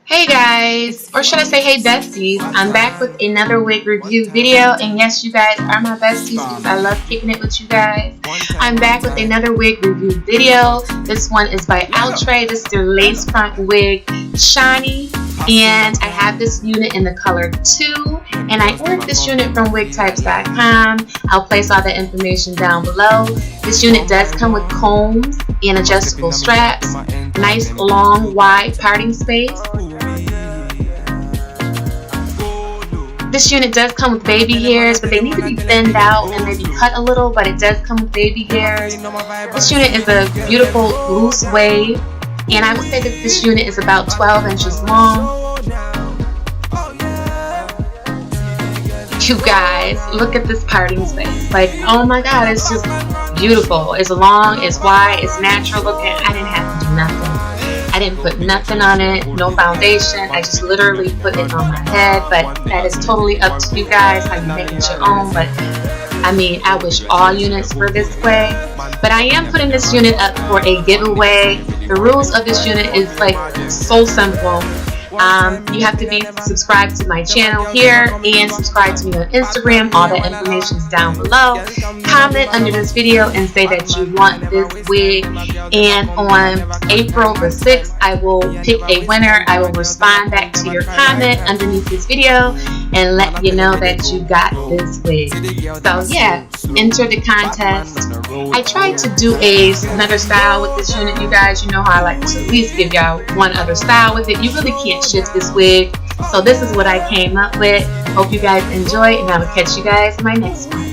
Hey guys, or should I say hey besties, I'm back with another wig review video, and yes, you guys are my besties because I love kicking it with you guys. I'm back with another wig review video. This one is by Outre. This is their lace front wig, Shawni, and I have this unit in the color 2, and I ordered this unit from wigtypes.com. I'll place all the information down below. This unit does come with combs and adjustable straps, nice long wide parting space. This unit does come with baby hairs, but they need to be thinned out and maybe cut a little, but it does come with baby hairs. This unit is a beautiful loose wave, and I would say that this unit is about 12 inches long. You guys, look at this parting space. Like, oh my god, it's just beautiful. It's long, it's wide, it's natural looking. I didn't have to do nothing. I didn't put nothing on it, no foundation. I just literally put it on my head, but that is totally up to you guys how you make it your own. But I mean, I wish all units were this way. But I am putting this unit up for a giveaway. The rules of this unit is like so simple. You have to be subscribed to my channel here and subscribe to me on Instagram. All that information is down below. Comment under this video and say that you want this wig, and on April the 6th I will pick a winner. I will respond back to your comment underneath this video and let you know that you got this wig. So yeah, enter the contest. I tried to do another style with this unit, you guys. You know how I like to at least give y'all one other style with it. You really can't shift this wig. So this is what I came up with. Hope you guys enjoy, and I will catch you guys in my next one.